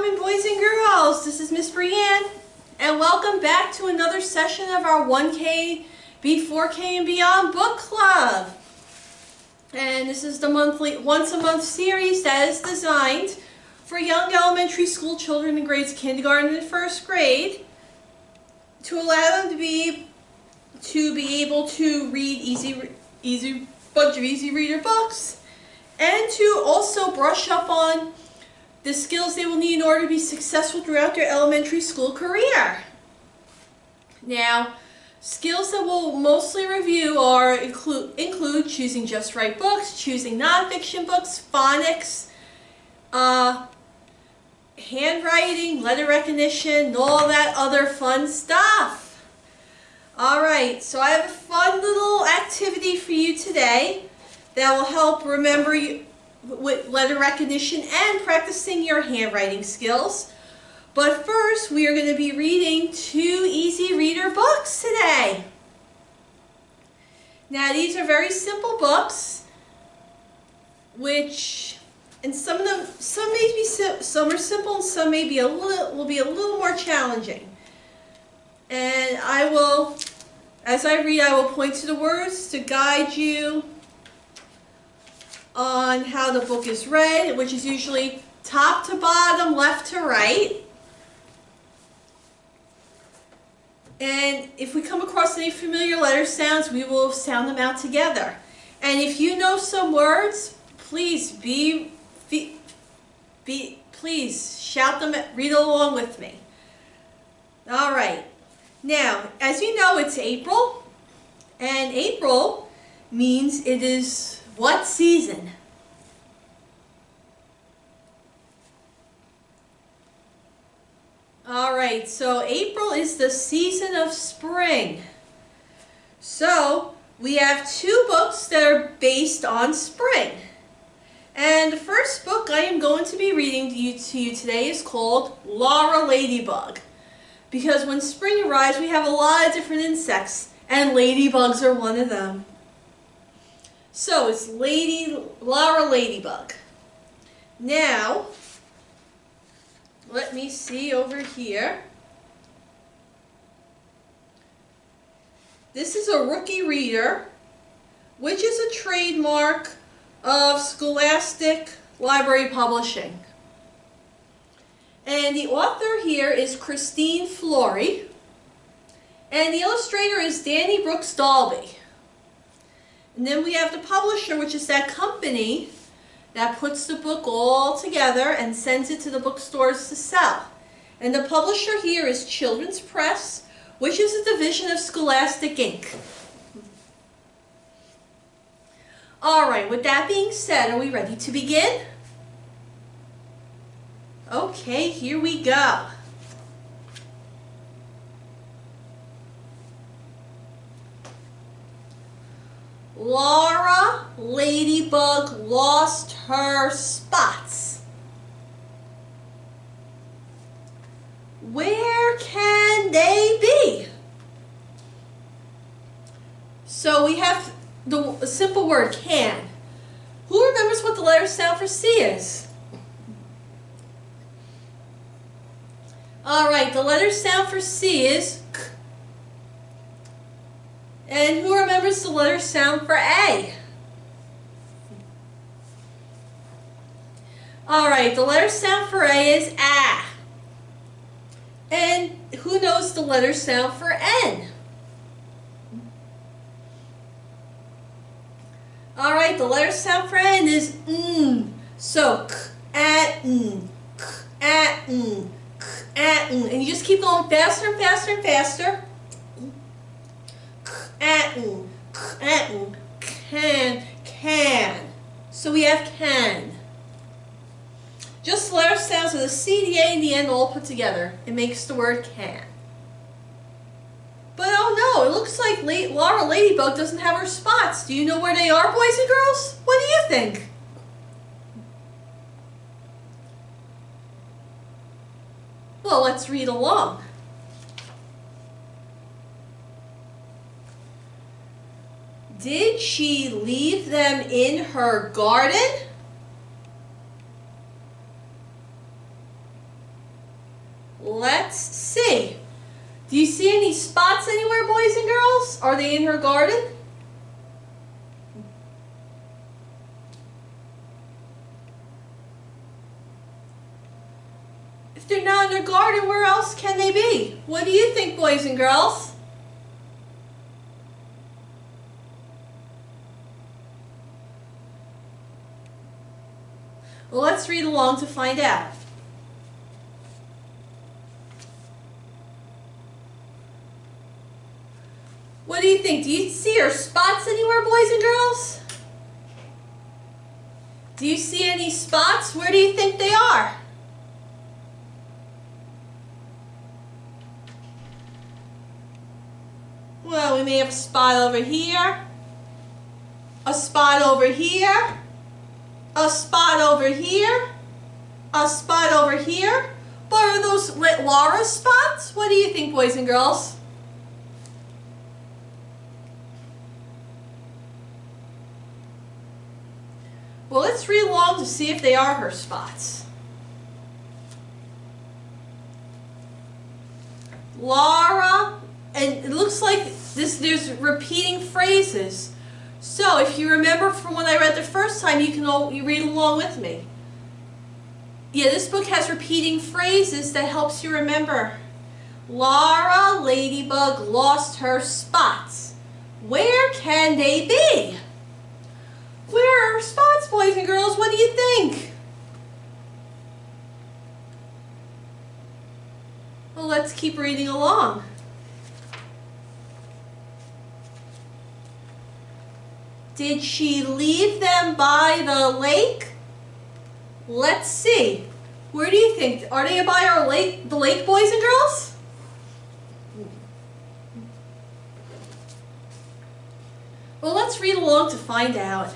morning, boys and girls. This is Miss Brianne, and welcome back to another session of our 1K, B4K, and Beyond Book Club. And this is the once-a-month series that is designed for young elementary school children in grades kindergarten and first grade to allow them to be able to read bunch of easy reader books, and to also brush up on the skills they will need in order to be successful throughout their elementary school career. Now, skills that we'll mostly review include choosing just right books, choosing nonfiction books, phonics, handwriting, letter recognition, and all that other fun stuff. Alright, so I have a fun little activity for you today that will help remember you with letter recognition and practicing your handwriting skills. But first, we are going to be reading 2 easy reader books today. Now, these are very simple books, and some are simple and some may be will be a little more challenging. And as I read, I will point to the words to guide you on how the book is read, which is usually top to bottom, left to right. And if we come across any familiar letter sounds, we will sound them out together. And if you know some words, please please shout them, read along with me. All right. Now, as you know, it's April, and April means it is what season? Alright, so April is the season of spring. So, we have 2 books that are based on spring. And the first book I am going to be reading to you today is called Lara Ladybug. Because when spring arrives, we have a lot of different insects, and ladybugs are one of them. So it's Lara Ladybug. Now, let me see over here. This is a rookie reader, which is a trademark of Scholastic Library Publishing. And the author here is Christine Florie, and the illustrator is Danny Brooks Dalby. And then we have the publisher, which is that company that puts the book all together and sends it to the bookstores to sell. And the publisher here is Children's Press, which is a division of Scholastic Inc. Alright, with that being said, are we ready to begin? Okay, here we go. Lara Ladybug lost her spots. Where can they be? So we have the simple word can. Who remembers what the letter sound for C is? Alright, the letter sound for C is K. And who remembers the letter sound for A? Alright, the letter sound for A is A. And who knows the letter sound for N? Alright, the letter sound for N is N. So, K-A-N, K-A-N, K-A-N. And you just keep going faster and faster and faster. K-A-N, K-A-N, can. So we have can. Just the letter sounds of the C, the A, and the N all put together. It makes the word can. But oh no, it looks like Lara Ladybug doesn't have her spots. Do you know where they are, boys and girls? What do you think? Well, let's read along. Did she leave them in her garden? Let's see. Do you see any spots anywhere, boys and girls? Are they in her garden? If they're not in her garden, where else can they be? What do you think, boys and girls? Well, let's read along to find out. What do you think? Do you see her spots anywhere, boys and girls? Do you see any spots? Where do you think they are? Well, we may have a spot over here, a spot over here, a spot over here, a spot over here. But are those Lara's spots? What do you think, boys and girls? Well, let's read along to see if they are her spots. Lara, and it looks like there's repeating phrases. So if you remember from when I read the first time, you read along with me. Yeah, this book has repeating phrases that helps you remember. Lara Ladybug lost her spots. Where can they be? Where are her spots, boys and girls? What do you think? Well, let's keep reading along. Did she leave them by the lake? Let's see. Where do you think? Are they by our lake, the lake, boys and girls? Well, let's read along to find out.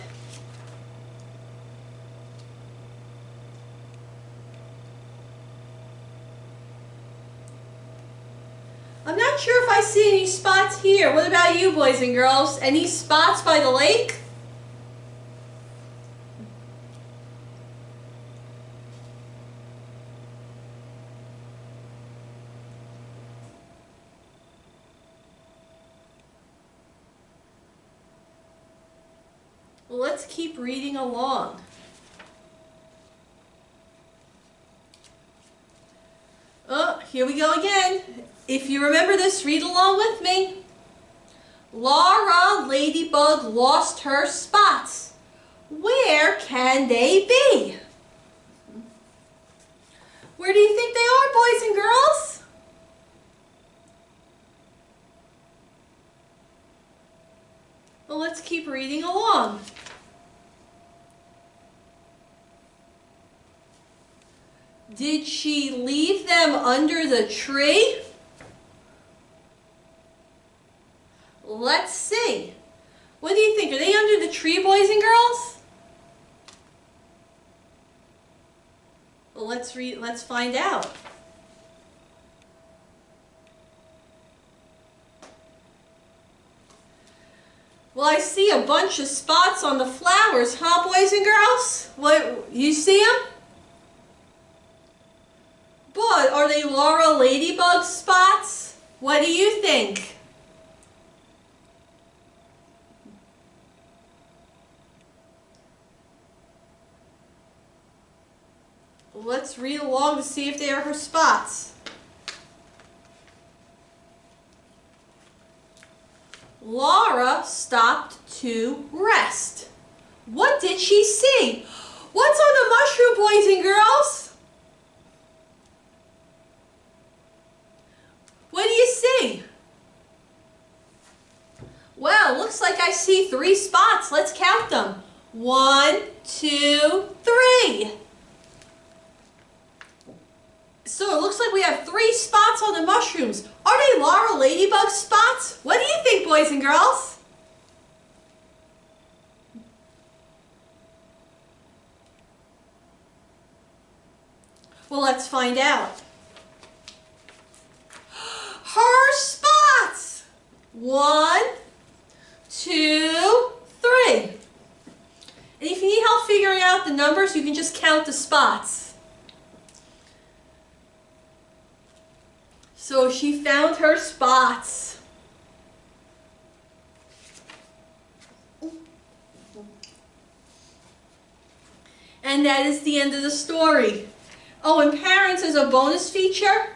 I'm not sure if I see any spots here. What about you, boys and girls? Any spots by the lake? Well, let's keep reading along. Oh, here we go again. If you remember this, read along with me. Lara Ladybug lost her spots. Where can they be? Where do you think they are, boys and girls? Well, let's keep reading along. Did she leave them under the tree? Let's see. What do you think? Are they under the tree, boys and girls? Well, let's find out. Well, I see a bunch of spots on the flowers, huh, boys and girls? What, you see them? But are they Lara Ladybug spots? What do you think? Let's read along to see if they are her spots. Lara stopped to rest. What did she see? What's on the mushroom, boys and girls? What do you see? Well, looks like I see 3 spots. Let's count them. 1, 2, 3. So it looks like we have 3 spots on the mushrooms. Are they Lara Ladybug spots? What do you think, boys and girls? Well, let's find out. Her spots! 1, 2, 3. And if you need help figuring out the numbers, you can just count the spots. So she found her spots. And that is the end of the story. Oh, and parents, as a bonus feature,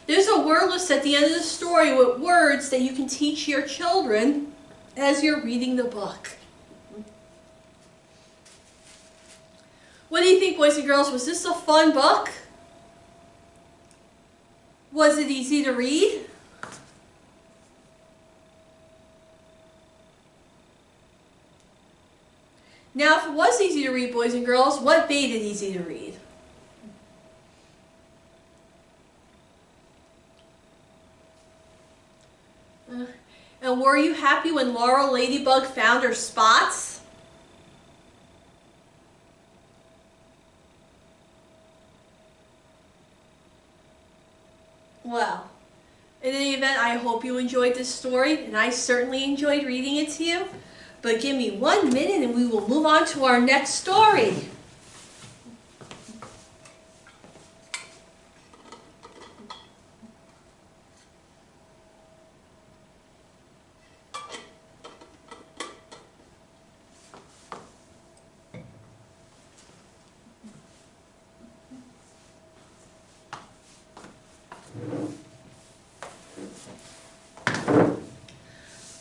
there's a word list at the end of the story with words that you can teach your children as you're reading the book. What do you think, boys and girls? Was this a fun book? Was it easy to read? Now, if it was easy to read, boys and girls, what made it easy to read? And were you happy when Lara Ladybug found her spots? Well, in any event, I hope you enjoyed this story, and I certainly enjoyed reading it to you. But give me 1 minute and we will move on to our next story.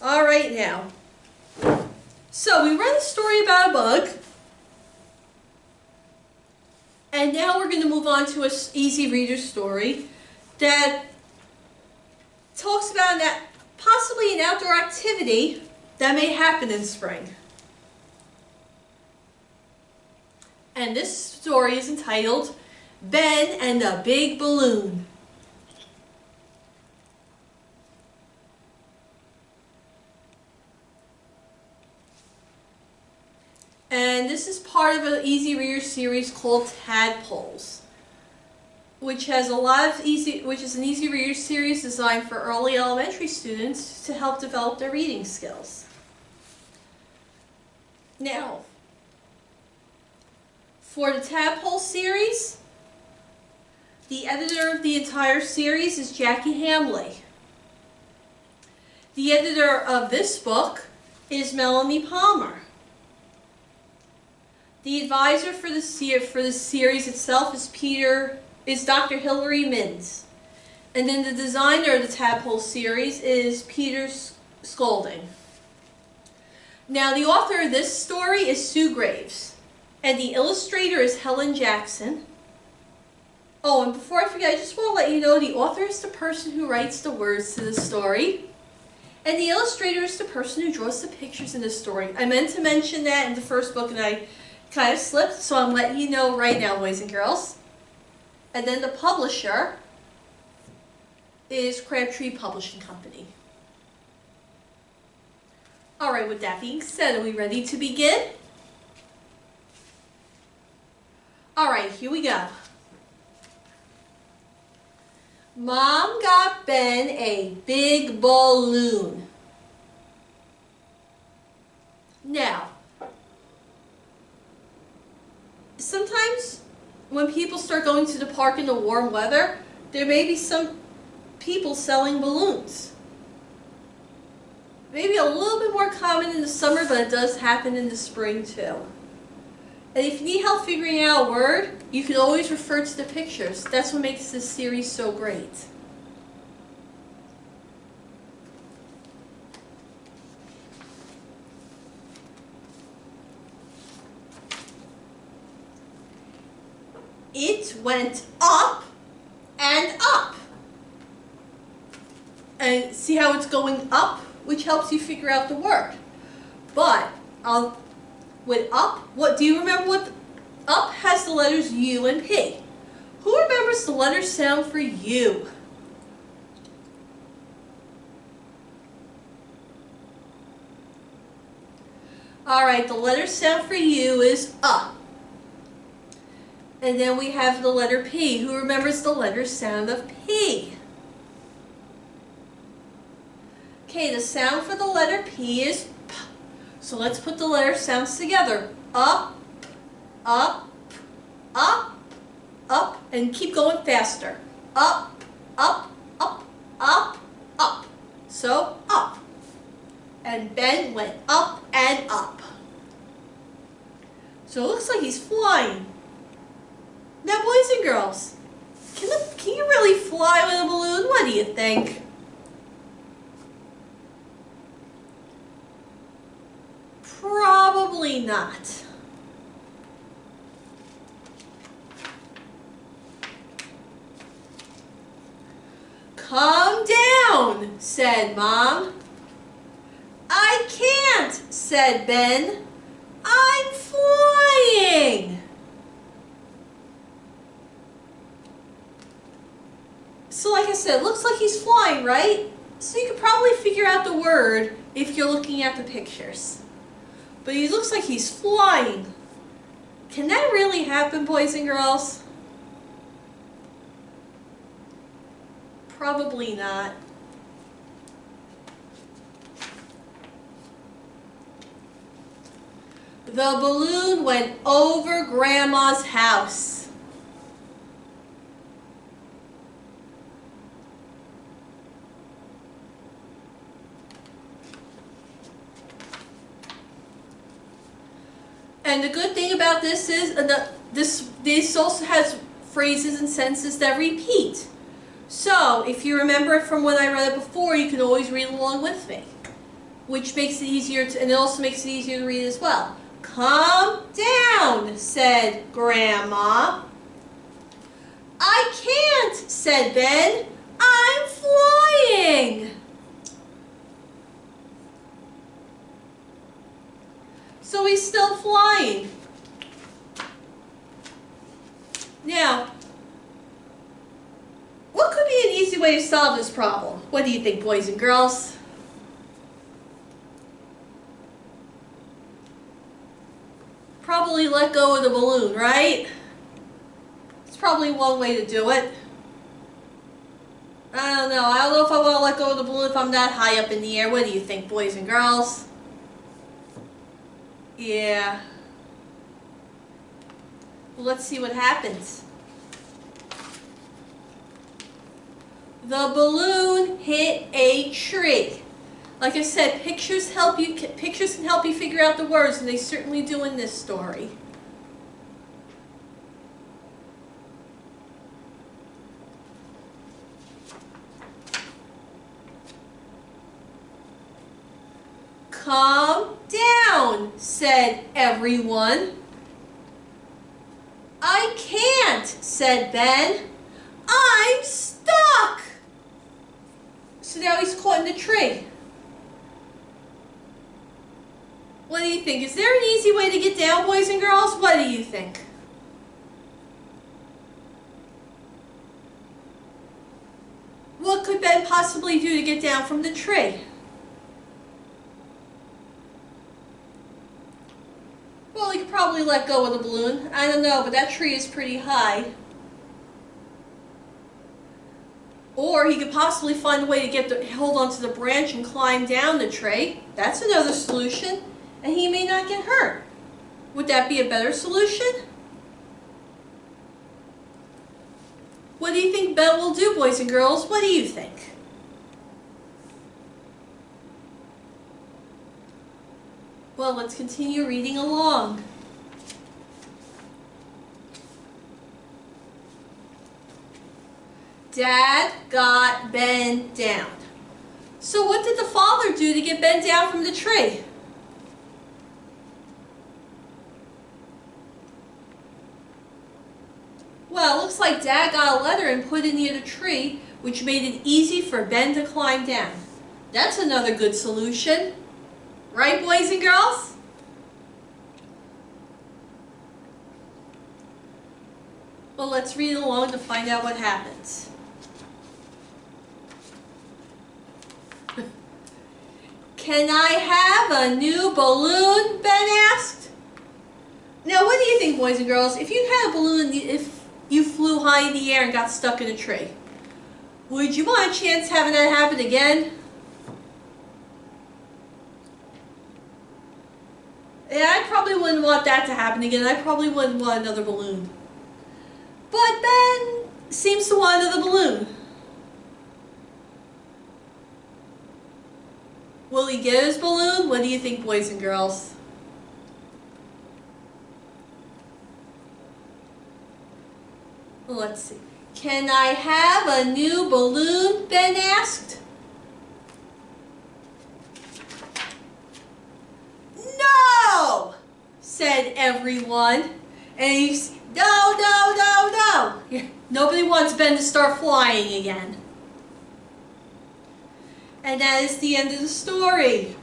All right now. So we read a story about a bug, and now we're going to move on to an easy reader story that talks about possibly an outdoor activity that may happen in spring. And this story is entitled Ben and the Big Balloon. And this is part of an easy reader series called Tadpoles, which is an easy reader series designed for early elementary students to help develop their reading skills. Now, for the Tadpole series, the editor of the entire series is Jackie Hamley. The editor of this book is Melanie Palmer. The advisor for the series itself is Dr. Hilary Minns. And then the designer of the Tadpole series is Peter Scoulding. Now, the author of this story is Sue Graves, and the illustrator is Helen Jackson. Oh, and before I forget, I just want to let you know the author is the person who writes the words to the story, and the illustrator is the person who draws the pictures in the story. I meant to mention that in the first book, and I kind of slipped, so I'm letting you know right now, boys and girls. And then the publisher is Crabtree Publishing Company. Alright, with that being said, are we ready to begin? Alright, here we go. Mom got Ben a big balloon. Now, sometimes when people start going to the park in the warm weather, there may be some people selling balloons. Maybe a little bit more common in the summer, but it does happen in the spring too. And if you need help figuring out a word, you can always refer to the pictures. That's what makes this series so great. It went up and up. And see how it's going up, which helps you figure out the word. But with up, what do you remember? What up has the letters U and P. Who remembers the letter sound for U? All right, the letter sound for U is up. And then we have the letter P. Who remembers the letter sound of P? Okay, the sound for the letter P is P. So let's put the letter sounds together. Up, up, up, up, and keep going faster. Up, up, up, up, up. So up. And Ben went up and up. So it looks like he's flying. Now, boys and girls, can you really fly with a balloon? What do you think? Probably not. Come down, said Mom. I can't, said Ben. I'm flying. So like I said, it looks like he's flying, right? So you could probably figure out the word if you're looking at the pictures. But he looks like he's flying. Can that really happen, boys and girls? Probably not. The balloon went over Grandma's house. And the good thing about this is this also has phrases and sentences that repeat. So if you remember it from when I read it before, you can always read along with me, which makes it easier and it also makes it easier to read as well. Come down, said Grandma. I can't, said Ben. I'm flying. So he's still flying. Now, what could be an easy way to solve this problem? What do you think, boys and girls? Probably let go of the balloon, right? It's probably one way to do it. I don't know. I don't know if I want to let go of the balloon if I'm that high up in the air. What do you think, boys and girls? Yeah. Well, let's see what happens. The balloon hit a tree. Like I said, pictures can help you figure out the words, and they certainly do in this story. Calm down, said everyone. I can't, said Ben. I'm stuck. So now he's caught in the tree. What do you think? Is there an easy way to get down, boys and girls? What do you think? What could Ben possibly do to get down from the tree? Well, he could probably let go of the balloon. I don't know, but that tree is pretty high. Or he could possibly find a way to hold onto the branch and climb down the tree. That's another solution. And he may not get hurt. Would that be a better solution? What do you think Ben will do, boys and girls? What do you think? Well, let's continue reading along. Dad got Ben down. So what did the father do to get Ben down from the tree? Well, it looks like Dad got a letter and put it near the tree, which made it easy for Ben to climb down. That's another good solution. Right, boys and girls? Well, let's read along to find out what happens. Can I have a new balloon? Ben asked. Now, what do you think, boys and girls? If you had a balloon, if you flew high in the air and got stuck in a tree, would you want a chance having that happen again? Yeah, I probably wouldn't want that to happen again. I probably wouldn't want another balloon. But Ben seems to want another balloon. really get his balloon? What do you think, boys and girls? Let's see. Can I have a new balloon? Ben asked. No, said everyone. And he's, no, no, no, no. Nobody wants Ben to start flying again. And that is the end of the story.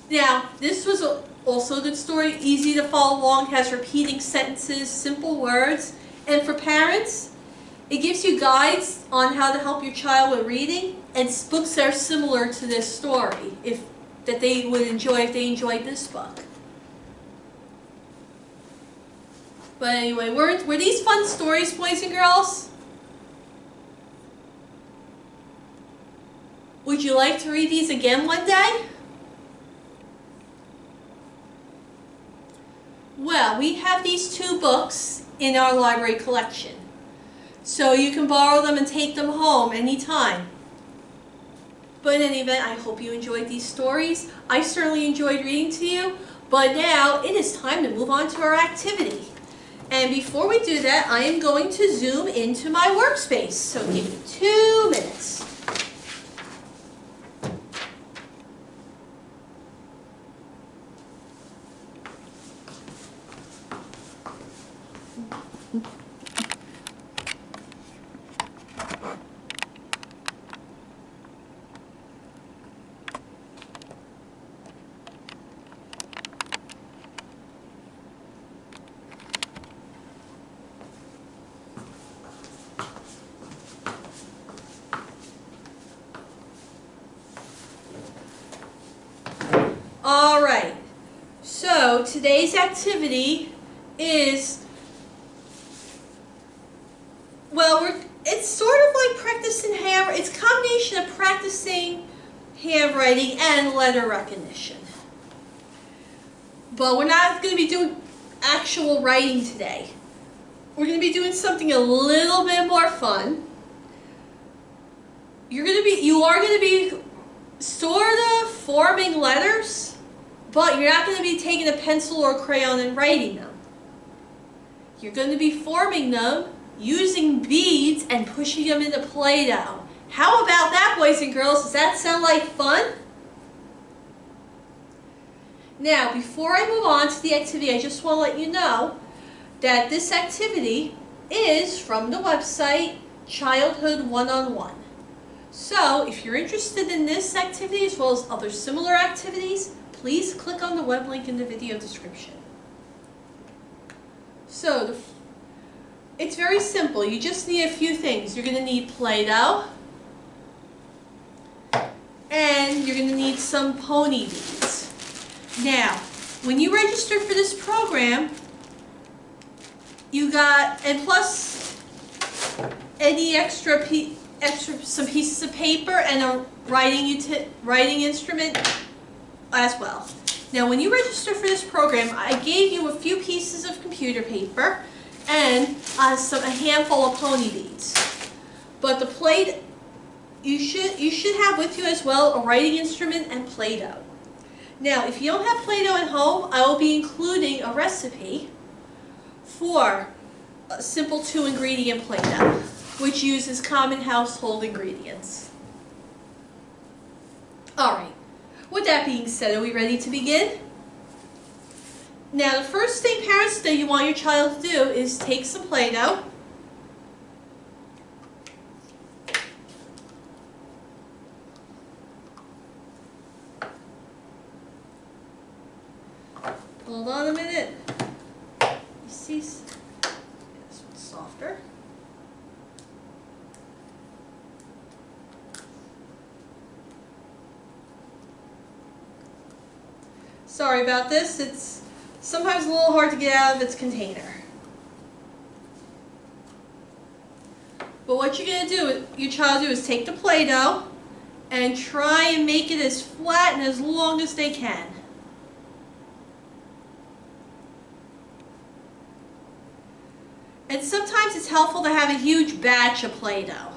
Now, this was also a good story, easy to follow along, has repeating sentences, simple words. And for parents, it gives you guides on how to help your child with reading, and books that are similar to this story, that they would enjoy if they enjoyed this book. But anyway, were these fun stories, boys and girls? Would you like to read these again one day? Well, we have these 2 books in our library collection, so you can borrow them and take them home anytime. But in any event, I hope you enjoyed these stories. I certainly enjoyed reading to you, but now it is time to move on to our activity. And before we do that, I am going to zoom into my workspace, so give me 2 minutes. Alright, so today's activity is, well, it's sort of like practicing it's a combination of practicing handwriting and letter recognition. But we're not going to be doing actual writing today. We're going to be doing something a little bit more fun. You are going to be sort of forming letters, but you're not going to be taking a pencil or a crayon and writing them. You're going to be forming them using beads and pushing them into Play-Doh. How about that, boys and girls? Does that sound like fun? Now, before I move on to the activity, I just want to let you know that this activity is from the website Childhood One-on-One. So, if you're interested in this activity as well as other similar activities, please click on the web link in the video description. So, it's very simple. You just need a few things. You're going to need Play-Doh, and you're going to need some pony beads. Now, when you register for this program, you got, and plus any extra some pieces of paper and a writing instrument as well. Now, when you register for this program, I gave you a few pieces of computer paper and a handful of pony beads. But the you should have with you as well a writing instrument and Play-Doh. Now, if you don't have Play-Doh at home, I will be including a recipe for a simple 2-ingredient Play-Doh, which uses common household ingredients. Alright, with that being said, are we ready to begin? Now, the first thing, parents, that you want your child to do is take some Play-Doh. Hold on a minute. You see, this one's softer. Sorry about this. It's sometimes a little hard to get out of its container. But what you're going to do, your child do, is take the Play-Doh and try and make it as flat and as long as they can. And sometimes it's helpful to have a huge batch of Play-Doh.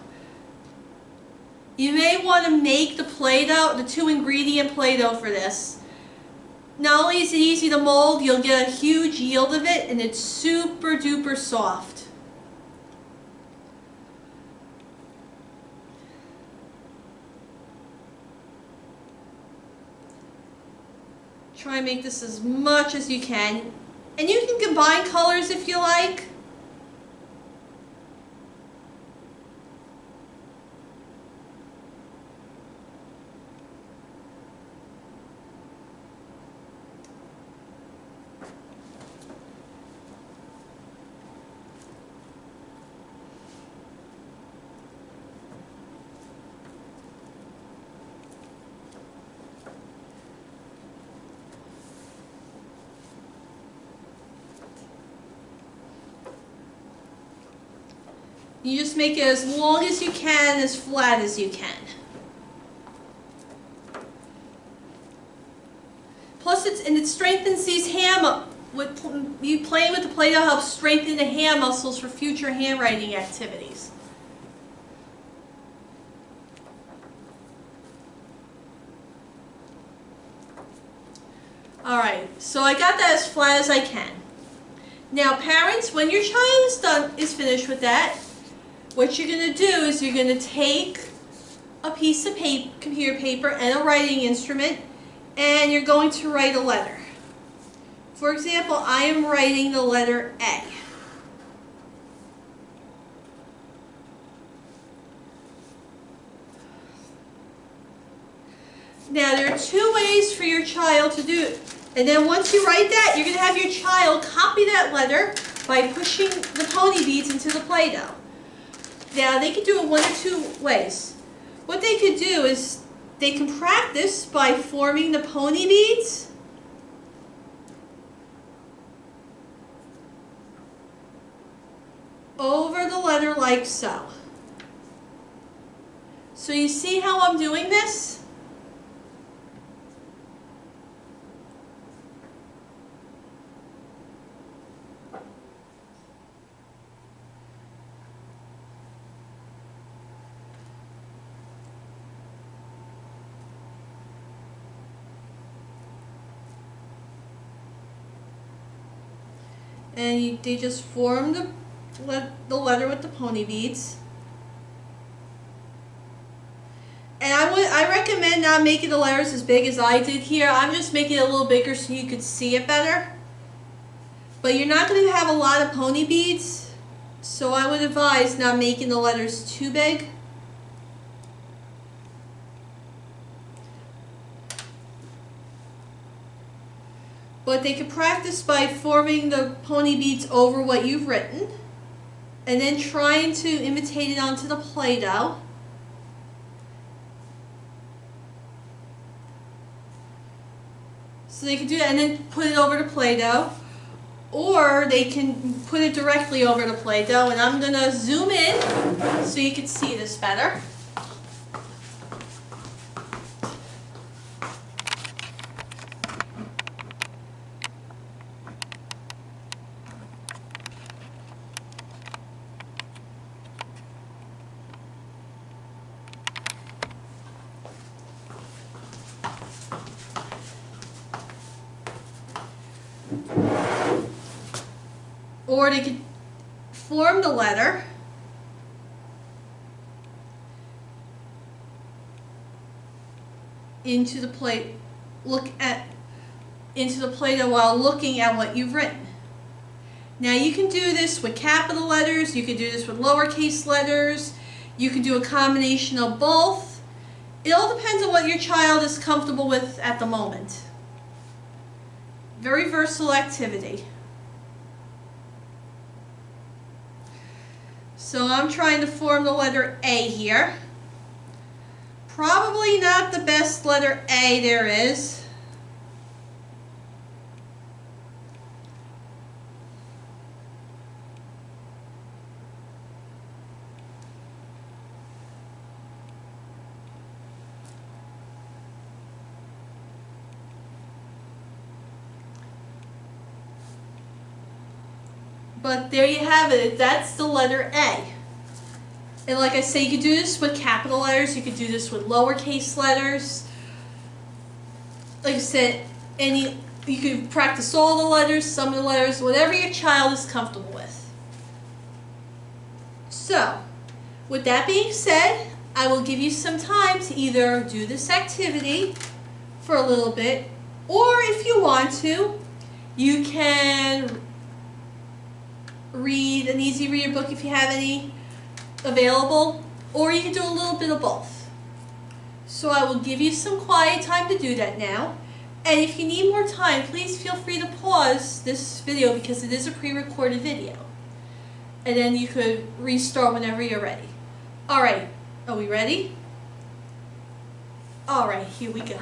You may want to make the Play-Doh, the 2-ingredient Play-Doh for this. Not only is it easy to mold, you'll get a huge yield of it, and it's super duper soft. Try and make this as much as you can. And you can combine colors if you like. You just make it as long as you can, as flat as you can. Plus, it strengthens these hand. You playing with the Play-Doh helps strengthen the hand muscles for future handwriting activities. All right, so I got that as flat as I can. Now, parents, when your child is finished with that, what you're going to do is you're going to take a piece of computer paper and a writing instrument, and you're going to write a letter. For example, I am writing the letter A. Now, there are 2 ways for your child to do it. And then once you write that, you're going to have your child copy that letter by pushing the pony beads into the Play-Doh. Now, they can do it 1 or 2 ways. What they could do is they can practice by forming the pony beads over the letter like so. So you see how I'm doing this? And they just form the letter with the pony beads. And I recommend not making the letters as big as I did here. I'm just making it a little bigger so you could see it better. But you're not going to have a lot of pony beads, so I would advise not making the letters too big. But they could practice by forming the pony beads over what you've written and then trying to imitate it onto the Play-Doh. So they can do that and then put it over the Play-Doh, or they can put it directly over the Play-Doh, and I'm going to zoom in so you can see this better. Or they could form the letter into the Play-Doh while looking at what you've written. Now you can do this with capital letters, you can do this with lowercase letters, you can do a combination of both. It all depends on what your child is comfortable with at the moment. Very versatile activity. So I'm trying to form the letter A here. Probably not the best letter A there is. But there you have it. That's the letter A. And like I say, you could do this with capital letters, you could do this with lowercase letters. Like I said, you can practice all the letters, some of the letters, whatever your child is comfortable with. So, with that being said, I will give you some time to either do this activity for a little bit, or if you want to, you can read an easy reader book if you have any available, or you can do a little bit of both. So I will give you some quiet time to do that now. And if you need more time, please feel free to pause this video because it is a pre-recorded video. And then you could restart whenever you're ready. Alright, are we ready? Alright, here we go.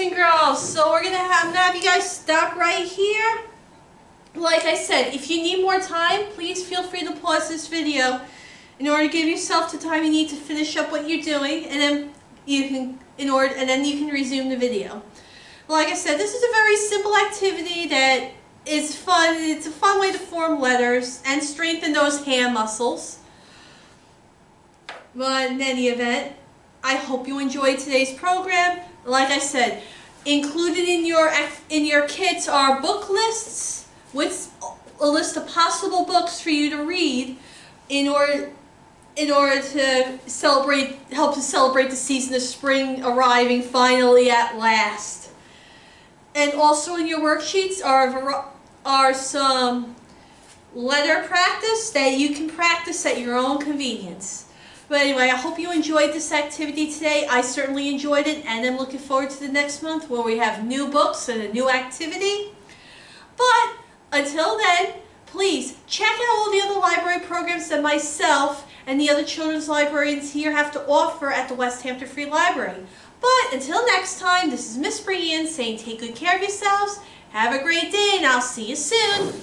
and girls, so I'm gonna have you guys stop right here. Like I said, if you need more time, please feel free to pause this video in order to give yourself the time you need to finish up what you're doing, and then you can resume the video. Like I said, this is a very simple activity that is fun. It's a fun way to form letters and strengthen those hand muscles. But in any event, I hope you enjoyed today's program. Like I said, included in your kits are book lists with a list of possible books for you to read in order to help to celebrate the season of spring arriving finally at last. And also in your worksheets are some letter practice that you can practice at your own convenience. But anyway, I hope you enjoyed this activity today. I certainly enjoyed it, and I'm looking forward to the next month where we have new books and a new activity. But until then, please check out all the other library programs that myself and the other children's librarians here have to offer at the West Hampton Free Library. But until next time, this is Miss Brianne saying take good care of yourselves, have a great day, and I'll see you soon.